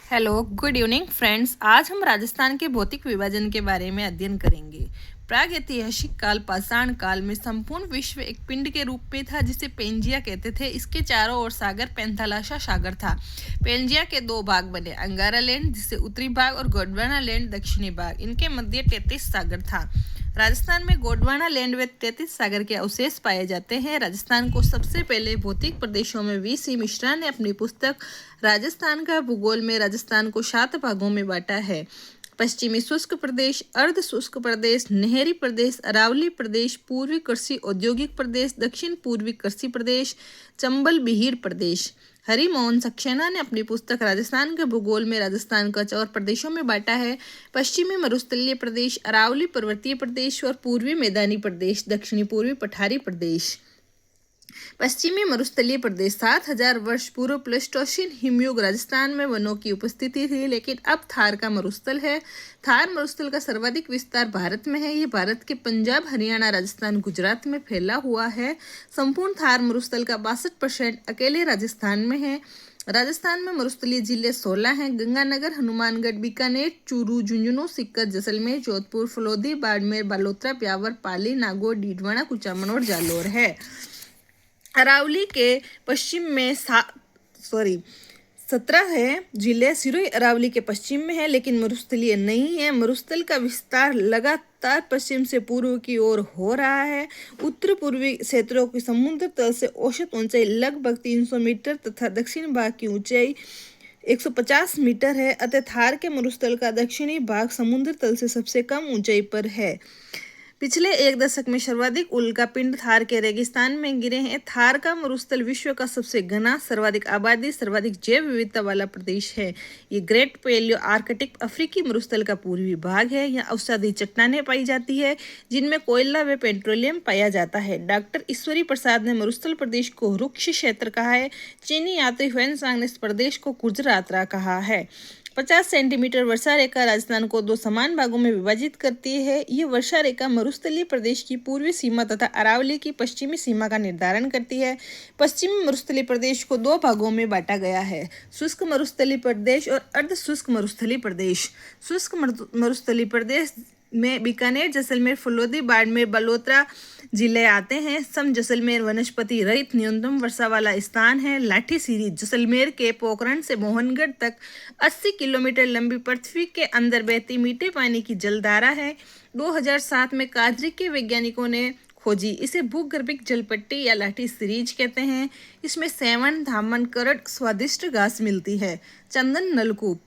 Hello good evening friends. आज हम राजस्थान के भौतिक विभाजन के बारे में अध्ययन करेंगे। प्रागैतिहासिक काल पाषाण काल में संपूर्ण विश्व एक पिंड के रूप में था जिसे पेंजिया कहते थे। इसके चारों ओर सागर पैंथालाशा सागर था। पेंजिया के दो भाग बने, अंगारा लैंड जिसे उत्तरी भाग और गोंडवाना लैंड दक्षिणी भाग। इनके मध्य 33 सागर था। राजस्थान में गोंडवाना लैंड में 33 सागर के अवशेष पाए जाते हैं। राजस्थान को सबसे पहले भौतिक प्रदेशों में वी.सी. मिश्रा ने अपनी पुस्तक राजस्थान का भूगोल में राजस्थान को 7 भागों में बांटा है। पश्चिमी शुष्क प्रदेश, अर्ध शुष्क प्रदेश, नहरी प्रदेश, अरावली प्रदेश, पूर्वी कृषि औद्योगिक प्रदेश, दक्षिण पूर्वी कृषि प्रदेश, चंबल बिहार प्रदेश। हरिमोहन सक्सेना ने अपनी पुस्तक राजस्थान के भूगोल में राजस्थान को 4 प्रदेशों में बांटा है। पश्चिमी मरुस्थलीय प्रदेश, अरावली पर्वतीय प्रदेश और पूर्वी मैदानी प्रदेश, दक्षिणी पूर्वी पठारी प्रदेश। पश्चिमी मरुस्थलीय प्रदेश 7000 वर्ष पूर्व प्लेस्टोसीन हिमयुग राजस्थान में वनों की उपस्थिति थी, लेकिन अब थार का मरुस्थल है। थार मरुस्थल का सर्वाधिक विस्तार भारत में है। ये भारत के पंजाब, हरियाणा, राजस्थान, गुजरात में फैला हुआ है। संपूर्ण थार मरुस्थल का 62% अकेले राजस्थान में है। राजस्थान में मरुस्थलीय जिले 16 हैं: गंगानगर, हनुमानगढ़, बीकानेर, चूरू, झुंझुनू, सीकर, जैसलमेर, जोधपुर, फलोदी, बाड़मेर, बालोतरा, ब्यावर, पाली, नागौर, डीडवाना, कुचामन और जालोर है। अरावली के पश्चिम में 17 है जिले। सिरोही अरावली के पश्चिम में है, लेकिन मरुस्थलीय नहीं है। मरुस्थल का विस्तार लगातार पश्चिम से पूर्व की ओर हो रहा है। उत्तर पूर्वी क्षेत्रों की समुद्र तल से औसत ऊंचाई लगभग 300 मीटर तथा दक्षिण भाग की ऊंचाई 150 मीटर है। अतः थार के मरुस्थल का दक्षिणी भाग समुद्र तल से सबसे कम ऊंचाई पर है। पिछले 1 दशक में सर्वाधिक उल्कापिंड थार के रेगिस्तान में गिरे हैं। थार का मरुस्थल विश्व का सबसे घना, सर्वाधिक आबादी, सर्वाधिक जैव विविधता वाला प्रदेश है। ये ग्रेट पैलियो आर्कटिक अफ्रीकी मरुस्थल का पूर्वी भाग है। यहाँ औषधीय चट्टानें पाई जाती है जिनमें कोयला व पेट्रोलियम पाया जाता है। डॉक्टर ईश्वरी प्रसाद ने मरुस्थल प्रदेश को रुक्ष क्षेत्र कहा है। चीनी यात्री ह्वेनसांग ने इस प्रदेश को गुजरातरा कहा है। 50 सेंटीमीटर वर्षा रेखा राजस्थान को 2 समान भागों में विभाजित करती है। ये वर्षा रेखा मरुस्थलीय प्रदेश की पूर्वी सीमा तथा अरावली की पश्चिमी सीमा का निर्धारण करती है। पश्चिमी मरुस्थलीय प्रदेश को 2 भागों में बांटा गया है: शुष्क मरुस्थलीय प्रदेश और अर्ध शुष्क मरुस्थलीय प्रदेश। शुष्क मरुस्थलीय प्रदेश में बीकानेर, जैसलमेर, फलोदी, बाड़मेर, बालोतरा जिले आते हैं। सम जैसलमेर वनस्पति रहित न्यूनतम वर्षा वाला स्थान है। लाठी सीरीज जैसलमेर के पोखरण से मोहनगढ़ तक 80 किलोमीटर लंबी पृथ्वी के अंदर बहती मीठे पानी की जलधारा है। 2007 में काजरी के वैज्ञानिकों ने खोजी। इसे भूगर्भिक जलपट्टी या लाठी सीरीज कहते हैं। इसमें सेवन, धामन, करड, स्वादिष्ट घास मिलती है। चंदन नलकूप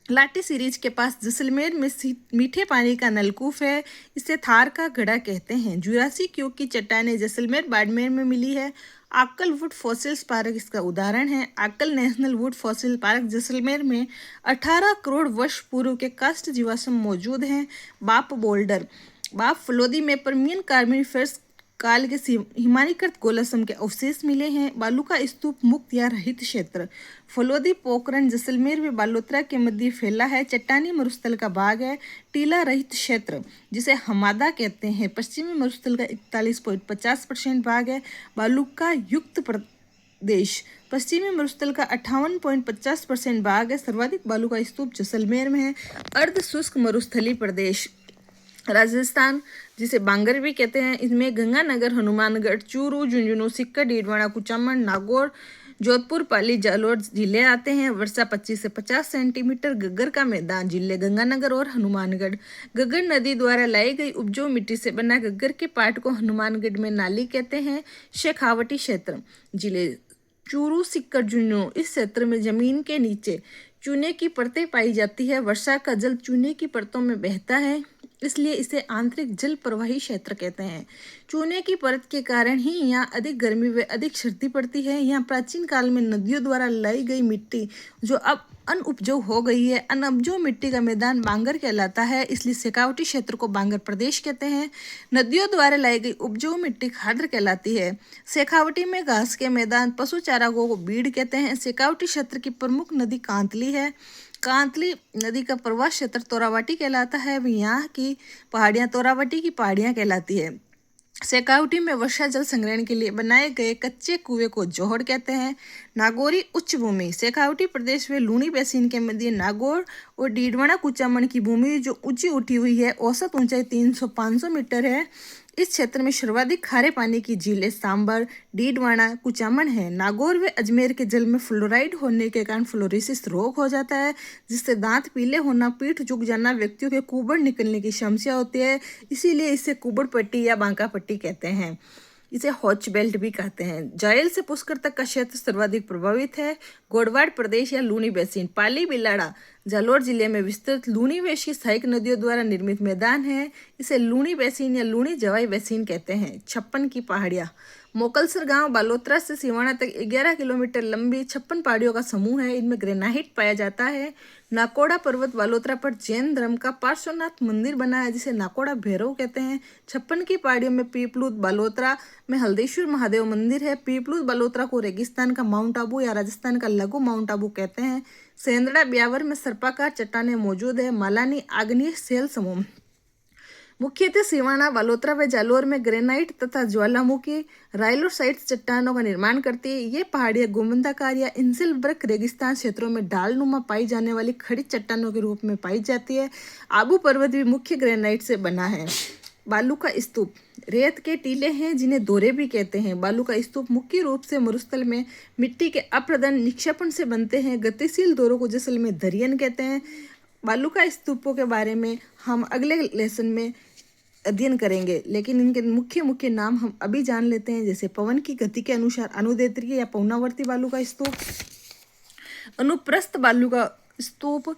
लाठी सीरीज के पास जैसलमेर में मीठे पानी का नलकूप है। इसे थार का गड्ढा कहते हैं। जुरासिक युग की चट्टानें जैसलमेर, बाड़मेर में मिली है। आक्कल वुड फॉसिल्स पार्क इसका उदाहरण है। Akal national wood fossil park Jaisalmer में 18 करोड़ वर्ष पूर्व के काष्ठ जीवाश्म मौजूद हैं। बाप बोल्डर बाप फलोदी में पर्मियन कार्बोनिफेरस काल के हिमानीकृत गोलाश्म के अवशेष मिले हैं। बालू का स्तूप मुक्त या रहित क्षेत्र फलोदी, पोखरण, जैसलमेर व बालोतरा के मध्य फैला है। चट्टानी मरुस्थल का भाग है। टीला रहित क्षेत्र जिसे हमादा कहते हैं पश्चिमी मरुस्थल का 41.50% भाग है। बालू का युक्त प्रदेश पश्चिमी मरुस्थल का 58.50% भाग है। सर्वाधिक बालू का स्तूप जैसलमेर में है। अर्ध शुष्क मरुस्थलीय प्रदेश राजस्थान जिसे बांगर भी कहते हैं, इसमें गंगानगर, हनुमानगढ़, चूरू, झुंझुनू, सीकर, डीडवाना, कुचामन, नागौर, जोधपुर, पाली, जालोर जिले आते हैं। वर्षा 25 से 50 सेंटीमीटर। गग्गर का मैदान जिले गंगानगर और हनुमानगढ़। गग्गर नदी द्वारा लाई गई उपजाऊ मिट्टी से बना गग्गर के पाट को हनुमानगढ़ में नाली कहते हैं। शेखावटी क्षेत्र जिले चूरू, सीकर, झुंझुनू। इस क्षेत्र में जमीन के नीचे चूने की परतें पाई जाती है। वर्षा का जल चूने की परतों में बहता है, इसलिए इसे आंतरिक जल प्रवाही क्षेत्र कहते हैं। चूने की परत के कारण ही यहाँ अधिक गर्मी व अधिक सर्दी पड़ती है। यहाँ प्राचीन काल में नदियों द्वारा लाई गई मिट्टी जो अब अनउपजाऊ हो गई है। अनउपजाऊ मिट्टी का मैदान बांगर कहलाता है, इसलिए शेखावटी क्षेत्र को बांगर प्रदेश कहते हैं। नदियों द्वारा लाई गई उपजाऊ मिट्टी खाद्र कहलाती है। शेखावटी में घास के मैदान, पशु चारागाहों को बीड़ कहते हैं। शेखावटी क्षेत्र की प्रमुख नदी कांतली है। कांतली नदी का प्रवाह क्षेत्र तोरावाटी कहलाता है। यहाँ की पहाड़ियाँ तोरावाटी की पहाड़ियाँ कहलाती है। शेखावटी में वर्षा जल संग्रहण के लिए बनाए गए कच्चे कुएं को जोहड़ कहते हैं। नागौरी उच्च भूमि, शेखावटी प्रदेश में लूनी बेसिन के मध्य नागौर और डीडवाना कुचामन की भूमि जो ऊंची उठी हुई है, औसत ऊंचाई 300-500 मीटर है। इस क्षेत्र में सर्वाधिक खारे पानी की झीलें सांबर, डीडवाना, कुचामन है। नागौर व अजमेर के जल में फ्लोराइड होने के कारण फ्लोरोसिस रोग हो जाता है, जिससे दांत पीले होना, पीठ झुक जाना, व्यक्तियों के कुबड़ निकलने की समस्या होती है। इसीलिए इसे कुबड़ पट्टी या बांका पट्टी कहते हैं। इसे हॉच बेल्ट भी कहते हैं। जायल से पुष्कर तक का क्षेत्र सर्वाधिक प्रभावित है। गोडवाड़ प्रदेश या लूनी बेसिन, पाली बिलाड़ा जालोर जिले में विस्तृत लूनी वेश की सहायक नदियों द्वारा निर्मित मैदान है। इसे लूनी बेसिन या लूनी जवाई बेसिन कहते हैं। 56 की पहाड़ियाँ, मोकलसर गांव बालोतरा से सिवाना तक 11 किलोमीटर लंबी 56 पहाड़ियों का समूह है। इनमें ग्रेनाइट पाया जाता है। नाकोड़ा पर्वत बालोतरा पर जैन धर्म का पार्श्वनाथ मंदिर बना है, जिसे नाकोड़ा भैरव कहते हैं। 56 की पहाड़ियों में पीपलूद बालोतरा में हल्देश्वर महादेव मंदिर है। पीपलूद बालोतरा को रेगिस्तान का माउंट आबू या राजस्थान का लघु माउंट आबू कहते हैं। सेंदड़ा ब्यावर में सर्पाकार चट्टानें मौजूद है। मालानी आग्नेय शैल समूह, मुख्यतः सिवाना, बालोतरा व जालोर में ग्रेनाइट तथा ज्वालामुखी राइलोसाइट चट्टानों का निर्माण करती है। ये पहाड़ियाँ गुंबदाकार या इंसिलबर्ग रेगिस्तान क्षेत्रों में ढालनुमा पाई जाने वाली खड़ी चट्टानों के रूप में पाई जाती है। आबू पर्वत भी मुख्य ग्रेनाइट से बना है। बालू का स्तूप, रेत के टीले हैं जिन्हें दोरे भी कहते हैं। बालू का स्तूप मुख्य रूप से मरुस्थल में मिट्टी के अप्रदन निक्षेपण से बनते हैं। गतिशील दोरों को जैसलमेर दरियन कहते हैं। बालू का स्तूपों के बारे में हम अगले लेसन में अध्ययन करेंगे, लेकिन इनके मुख्य नाम हम अभी जान लेते हैं, जैसे पवन की गति के अनुसार अनुदैर्ध्य या पवनावर्ती बालू का स्तूप, अनुप्रस्थ बालू का स्तूप,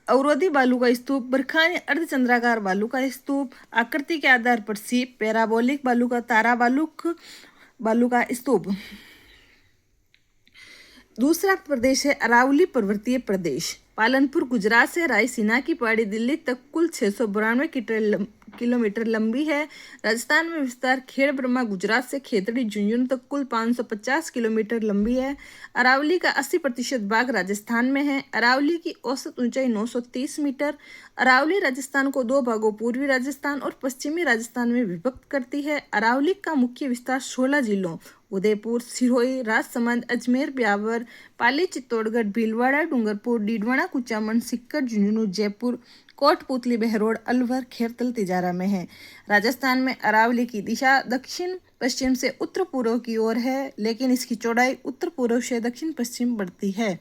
अवरोधी बालू का स्तूप, बरखानी अर्धचंद्राकार बालू का स्तूप, आकृति के आधार पर सीप, पैराबोलिक बालू का, तारा बालू का स्तूप। दूसरा प्रदेश है अरावली पर्वतीय प्रदेश। पालनपुर गुजरात से रायसीना की पहाड़ी दिल्ली तक कुल 692 किलोमीटर लंबी है। राजस्थान में विस्तार खेड़ ब्रह्मा गुजरात से खेतड़ी झुंझुनू तक कुल 550 किलोमीटर लंबी है। अरावली का 80% भाग राजस्थान में है। अरावली की औसत ऊंचाई 930 मीटर। अरावली राजस्थान को दो भागों पूर्वी राजस्थान और पश्चिमी राजस्थान में विभक्त करती है। अरावली का मुख्य विस्तार 16 जिलों उदयपुर, सिरोही, राजसमंद, अजमेर, ब्यावर, पाली, चित्तौड़गढ़, भीलवाड़ा, डूंगरपुर, डीडवाना, कुचामन, सिक्कर, झुंझुनू, जयपुर, कोटपुतली, बहरोड, अलवर, खेरतल, तिजारा में है। राजस्थान में अरावली की दिशा दक्षिण पश्चिम से उत्तर पूर्व की ओर है, लेकिन इसकी चौड़ाई उत्तर पूर्व से दक्षिण पश्चिम बढ़ती है।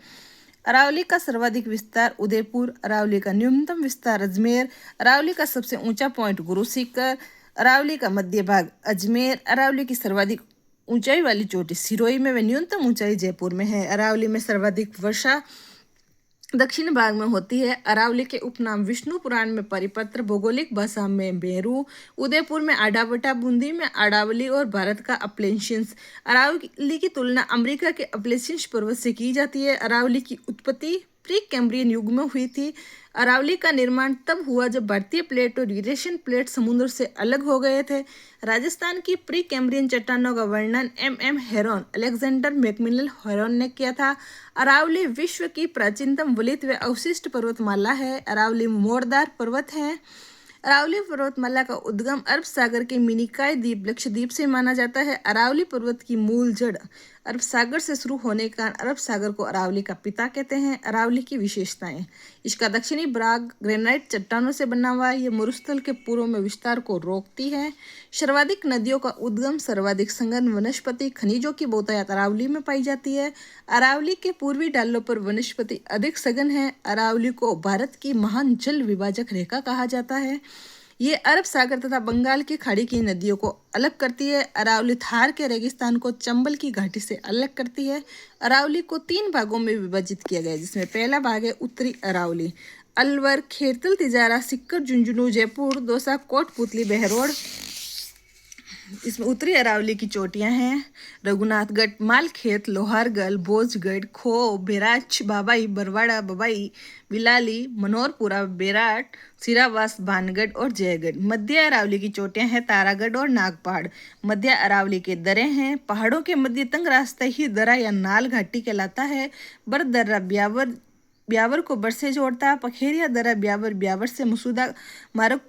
अरावली का सर्वाधिक विस्तार उदयपुर, अरावली का न्यूनतम विस्तार अजमेर, अरावली का सबसे ऊंचा पॉइंट गुरु सीकर, अरावली का मध्य भाग अजमेर, अरावली की सर्वाधिक ऊंचाई वाली चोटी सिरोही में व न्यूनतम ऊंचाई जयपुर में है। अरावली में सर्वाधिक वर्षा दक्षिण भाग में होती है। अरावली के उपनाम विष्णु पुराण में परिपत्र, भौगोलिक भाषा में बेरू, उदयपुर में आडावटा, बूंदी में आडावली और भारत का अपलेशियंस। अरावली की तुलना अमेरिका के अपलेशियंस पर्वत से की जाती है। अरावली की उत्पत्ति प्री कैम्ब्रियन युग में हुई थी। अरावली का निर्माण तब हुआ जब भारतीय प्लेट और यूरेशियन प्लेट समुद्र से अलग हो गए थे। राजस्थान की प्री कैम्ब्रियन चट्टानों का वर्णन M Heron, Alexander Macmillan Heron ने किया था। अरावली विश्व की प्राचीनतम वलित व अवशिष्ट पर्वतमाला है। अरावली मोरदार पर्वत है। अरावली पर्वतमाला का उद्गम अरब सागर के मिनिकॉय द्वीप लक्षद्वीप से माना जाता है। अरावली पर्वत की मूल जड़ अरब सागर से शुरू होने के कारण अरब सागर को अरावली का पिता कहते हैं। अरावली की विशेषताएं, इसका दक्षिणी भाग ग्रेनाइट चट्टानों से बना हुआ है। ये मरुस्थल के पूर्व में विस्तार को रोकती है। सर्वाधिक नदियों का उद्गम, सर्वाधिक संघन वनस्पति, खनिजों की बहुतायत अरावली में पाई जाती है। अरावली के पूर्वी डालों पर वनस्पति अधिक सघन है। अरावली को भारत की महान जल विभाजक रेखा कहा जाता है। ये अरब सागर तथा बंगाल की खाड़ी की नदियों को अलग करती है। अरावली थार के रेगिस्तान को चंबल की घाटी से अलग करती है। अरावली को 3 भागों में विभाजित किया गया है, जिसमें पहला भाग है उत्तरी अरावली, अलवर, खेरतल, तिजारा, सिक्कर, झुंझुनू, जयपुर, दौसा, कोटपुतली, बहरोड। इसमें उत्तरी अरावली की चोटियां हैं रघुनाथगढ़, मालखेत, लोहारगढ़, भोजगढ़, खो, बेराच, बाबाई, बरवाड़ा, बबाई, बिलाली, मनोरपुरा, बेराट, सिरावास, भानगढ़ और जयगढ़। मध्य अरावली की चोटियां हैं तारागढ़ और नागपहाड़। मध्य अरावली के दरे हैं। पहाड़ों के मध्य तंग रास्ता ही दरा या नाल घाटी कहलाता है। बरदर्रा ब्यावर को बर से जोड़ता है। पखेरिया दरा ब्यावर से मसूदा मार्ग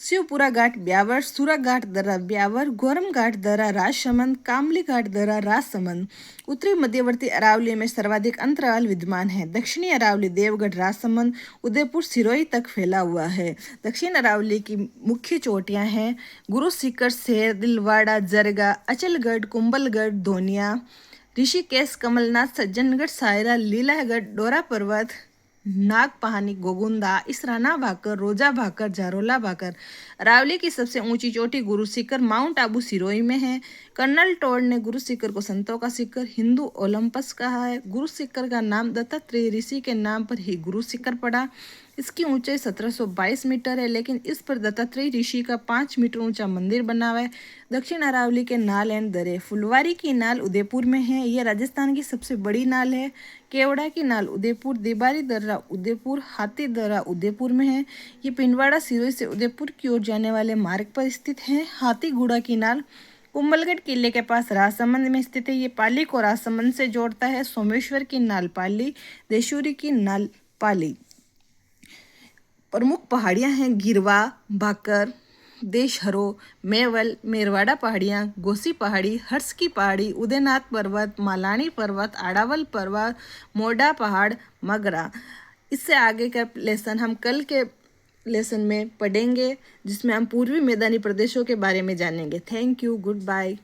शिवपुरा घाट ब्यावर, सूरा घाट दर्रा ब्यावर, गोरम घाट दर्रा राजसमंद, कामली घाट दर्रा राजसमंद। उत्तरी मध्यवर्ती अरावली में सर्वाधिक अंतराल विद्यमान है। दक्षिणी अरावली देवगढ़, राजसमंद, उदयपुर, सिरोही तक फैला हुआ है। दक्षिण अरावली की मुख्य चोटियां हैं गुरु शिखर, शेर, दिलवाड़ा, जरगा, अचलगढ़, कुंभलगढ़, धोनिया, ऋषिकेश, कमलनाथ, सज्जनगढ़, सायरा, लीलागढ़, डोरा पर्वत, नाग पहानी, गोगुंदा, इसराना भाकर, रोजा भाकर, जारोला भाकर। अरावली की सबसे ऊंची चोटी गुरु शिखर माउंट आबू सिरोही में है। कर्नल टोड ने गुरु शिखर को संतों का शिखर, हिंदू ओलंपस कहा है। गुरु शिखर का नाम दत्तात्रेय ऋषि के नाम पर ही गुरु शिखर पड़ा। इसकी ऊंचाई 1722 मीटर है, लेकिन इस पर दत्तात्रेय ऋषि का 5 मीटर ऊंचा मंदिर बना हुआ है। दक्षिण अरावली के नाल एंड दरे, फुलवारी की नाल उदयपुर में है, यह राजस्थान की सबसे बड़ी नाल है। केवड़ा की नाल उदयपुर, देबारी दर्रा उदयपुर, हाथी दर्रा उदयपुर में है। ये पिंडवाड़ा सिरोही से उदयपुर की ओर जाने वाले मार्ग पर स्थित है। हाथीगुड़ा की नाल कुंभलगढ़ किले के पास राजसमंद में स्थित है। ये पाली को राजसमंद से जोड़ता है। सोमेश्वर की नाल पाली, देशूरी की नाल पाली। प्रमुख पहाड़ियां हैं गिरवा, भाकर, देशहरो, मेवल, मेरवाड़ा पहाड़ियाँ, गोसी पहाड़ी, हर्ष की पहाड़ी, उदयनाथ पर्वत, मालानी पर्वत, आड़ावल पर्वत, मोडा पहाड़, मगरा। इससे आगे का लेसन हम कल के लेसन में पढ़ेंगे, जिसमें हम पूर्वी मैदानी प्रदेशों के बारे में जानेंगे। Thank you, good bye.